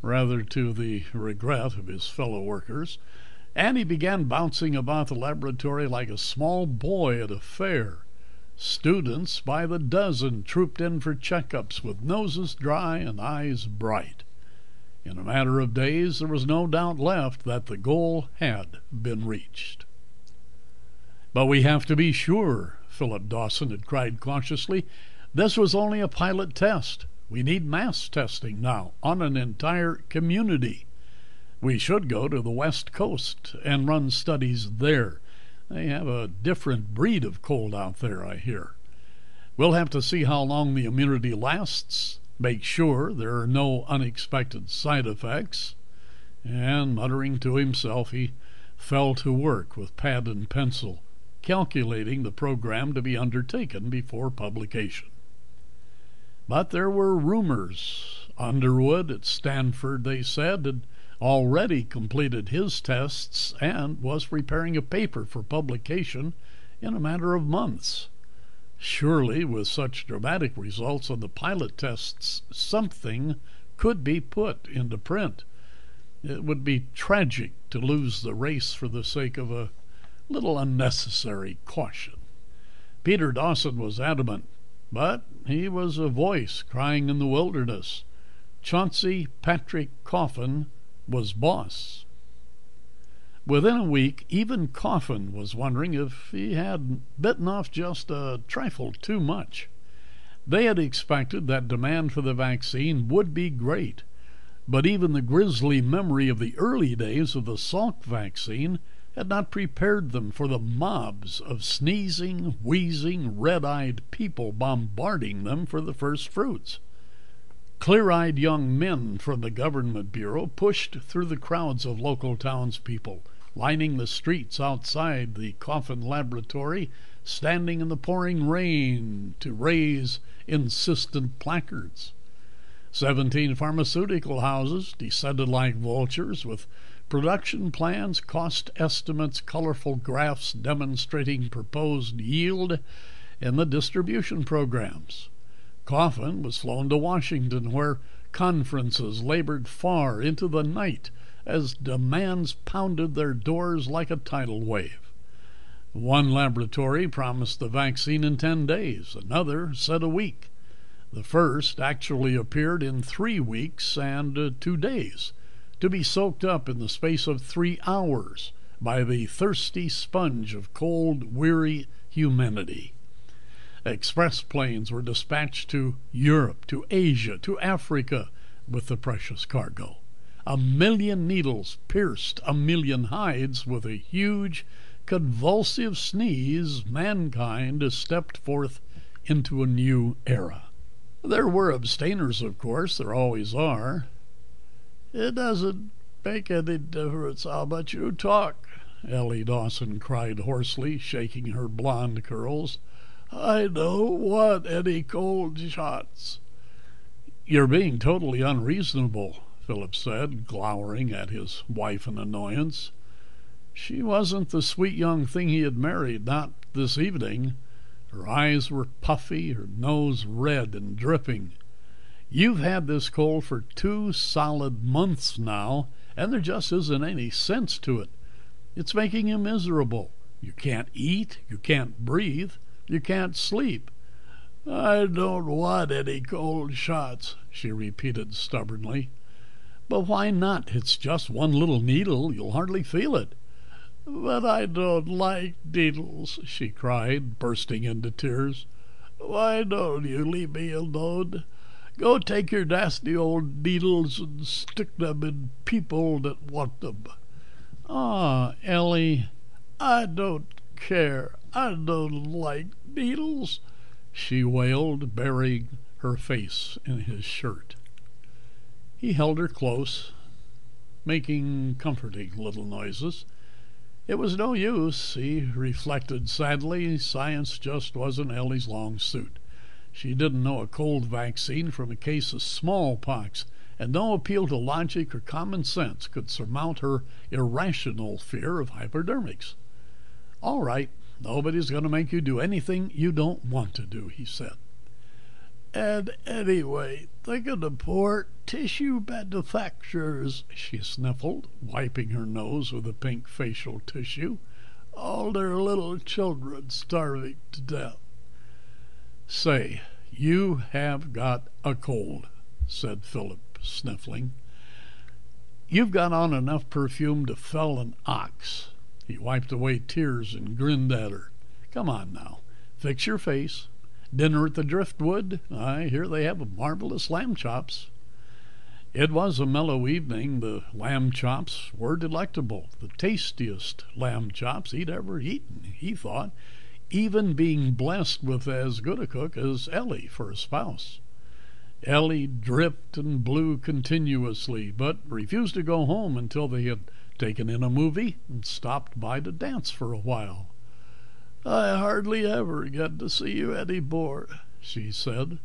rather to the regret of his fellow workers, and he began bouncing about the laboratory like a small boy at a fair. Students by the dozen trooped in for checkups with noses dry and eyes bright. In a matter of days, there was no doubt left that the goal had been reached. "But we have to be sure," Philip Dawson had cried cautiously. "This was only a pilot test. We need mass testing now on an entire community. We should go to the West Coast and run studies there. They have a different breed of cold out there, I hear. We'll have to see how long the immunity lasts, make sure there are no unexpected side effects." And muttering to himself, he fell to work with pad and pencil, calculating the program to be undertaken before publication. But there were rumors. Underwood at Stanford, they said, had already completed his tests and was preparing a paper for publication in a matter of months. Surely, with such dramatic results on the pilot tests, something could be put into print. It would be tragic to lose the race for the sake of a little unnecessary caution. Peter Dawson was adamant, but he was a voice crying in the wilderness. Chauncey Patrick Coffin was boss. Within a week, even Coffin was wondering if he had bitten off just a trifle too much. They had expected that demand for the vaccine would be great, but even the grisly memory of the early days of the Salk vaccine had not prepared them for the mobs of sneezing, wheezing, red-eyed people bombarding them for the first fruits. Clear-eyed young men from the government bureau pushed through the crowds of local townspeople, lining the streets outside the Coffin laboratory, standing in the pouring rain to raise insistent placards. 17 pharmaceutical houses descended like vultures with production plans, cost estimates, colorful graphs demonstrating proposed yield, and the distribution programs. Coffin was flown to Washington, where conferences labored far into the night as demands pounded their doors like a tidal wave. One laboratory promised the vaccine in 10 days, another said a week. The first actually appeared in 3 weeks and 2 days, to be soaked up in the space of 3 hours by the thirsty sponge of cold, weary humanity. Express planes were dispatched to Europe, to Asia, to Africa with the precious cargo. 1,000,000 needles pierced 1,000,000 hides. With a huge, convulsive sneeze, mankind stepped forth into a new era. There were abstainers, of course, there always are. "It doesn't make any difference how much you talk," Ellie Dawson cried hoarsely, shaking her blonde curls. "I don't want any cold shots." "You're being totally unreasonable," Philip said, glowering at his wife in annoyance. She wasn't the sweet young thing he had married, not this evening. Her eyes were puffy, her nose red and dripping. "You've had this cold for 2 solid months now, and there just isn't any sense to it. It's making you miserable. You can't eat, you can't breathe, you can't sleep." "I don't want any cold shots," she repeated stubbornly. "But why not? It's just one little needle. You'll hardly feel it." "But I don't like needles," she cried, bursting into tears. "Why don't you leave me alone? Go take your nasty old needles and stick them in people that want them." "Ah, Ellie." "I don't care. I don't like needles," she wailed, burying her face in his shirt. He held her close, making comforting little noises. It was no use, he reflected sadly. Science just wasn't Ellie's long suit. She didn't know a cold vaccine from a case of smallpox, and no appeal to logic or common sense could surmount her irrational fear of hypodermics. "All right, nobody's going to make you do anything you don't want to do," he said. "And anyway, think of the poor tissue manufacturers," she sniffled, wiping her nose with the pink facial tissue. "All their little children starving to death." "Say, you have got a cold," said Philip, sniffling. "You've got on enough perfume to fell an ox." He wiped away tears and grinned at her. "Come on now, fix your face. Dinner at the Driftwood? I hear they have marvelous lamb chops." It was a mellow evening. The lamb chops were delectable, the tastiest lamb chops he'd ever eaten, he thought, even being blessed with as good a cook as Ellie for a spouse. Ellie dripped and blew continuously, but refused to go home until they had taken in a movie and stopped by to dance for a while. "I hardly ever get to see you any more," she said.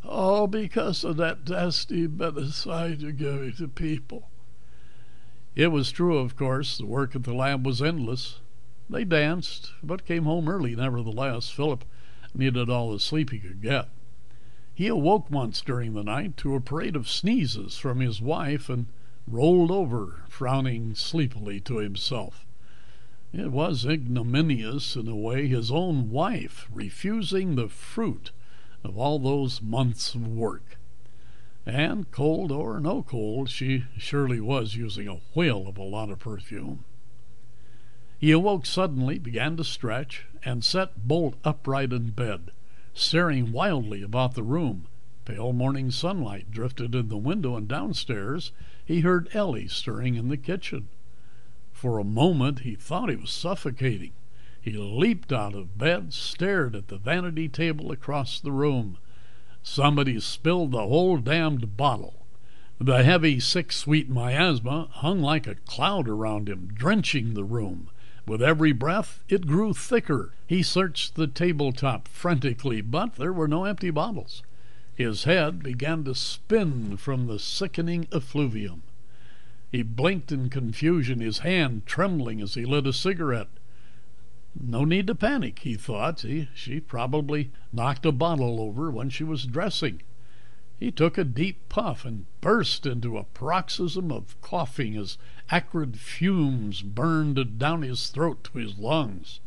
"All because of that nasty medicine you're giving to people." It was true, of course. The work at the lab was endless. They danced, but came home early nevertheless. Philip needed all the sleep he could get. He awoke once during the night to a parade of sneezes from his wife and rolled over, frowning sleepily to himself. It was ignominious in a way, his own wife refusing the fruit of all those months of work. And cold or no cold, she surely was using a whale of a lot of perfume. He awoke suddenly, began to stretch, and sat bolt upright in bed, staring wildly about the room. Pale morning sunlight drifted in the window, and downstairs he heard Ellie stirring in the kitchen. For a moment he thought he was suffocating. He leaped out of bed, stared at the vanity table across the room. Somebody spilled the whole damned bottle. The heavy, sick-sweet miasma hung like a cloud around him, drenching the room. With every breath, it grew thicker. He searched the tabletop frantically, but there were no empty bottles. His head began to spin from the sickening effluvium. He blinked in confusion, his hand trembling as he lit a cigarette. No need to panic, he thought. She probably knocked a bottle over when she was dressing. He took a deep puff and burst into a paroxysm of coughing as acrid fumes burned down his throat to his lungs.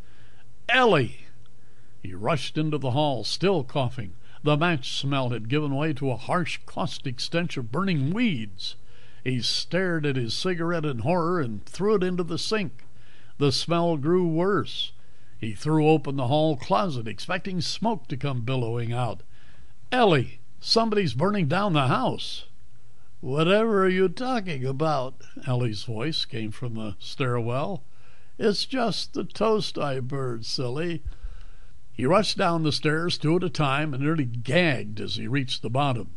"Ellie!" He rushed into the hall, still coughing. The match smell had given way to a harsh, caustic stench of burning weeds. He stared at his cigarette in horror and threw it into the sink. The smell grew worse. He threw open the hall closet, expecting smoke to come billowing out. "Ellie, somebody's burning down the house." "Whatever are you talking about?" Ellie's voice came from the stairwell. "It's just the toast I burned, silly." He rushed down the stairs, two at a time, and nearly gagged as he reached the bottom.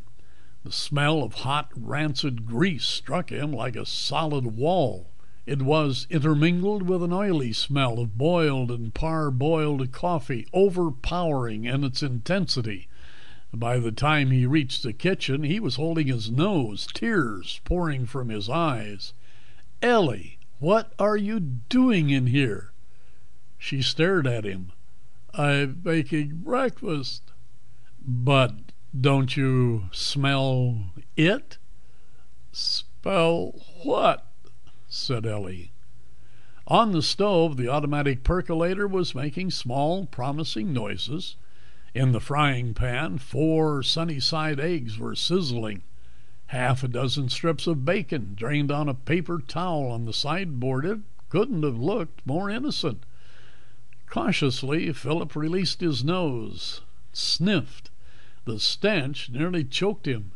The smell of hot, rancid grease struck him like a solid wall. It was intermingled with an oily smell of boiled and parboiled coffee, overpowering in its intensity. By the time he reached the kitchen, he was holding his nose, tears pouring from his eyes. "Ellie, what are you doing in here?" She stared at him. "I'm making breakfast." "But don't you smell it?" "Smell what?" said Ellie. On the stove, the automatic percolator was making small, promising noises. In the frying pan, 4 sunny-side eggs were sizzling. Half a dozen strips of bacon drained on a paper towel on the sideboard. It couldn't have looked more innocent. Cautiously, Philip released his nose, sniffed. The stench nearly choked him.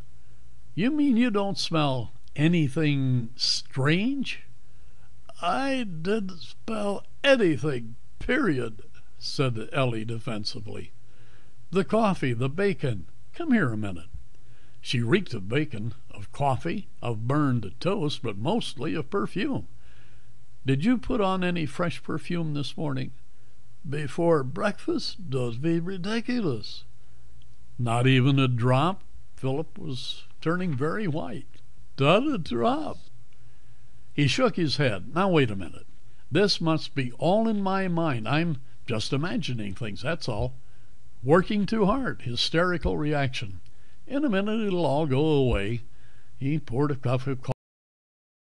"You mean you don't smell anything strange?" "I didn't smell anything, period," said Ellie defensively. "The coffee, the bacon. Come here a minute." She reeked of bacon, of coffee, of burned toast, but mostly of perfume. "Did you put on any fresh perfume this morning?" "Before breakfast? Don't be ridiculous." "Not even a drop?" Philip was turning very white. "Not a drop." He shook his head. "Now, wait a minute. This must be all in my mind. I'm just imagining things, that's all. Working too hard. Hysterical reaction. In a minute it'll all go away." He poured a cup of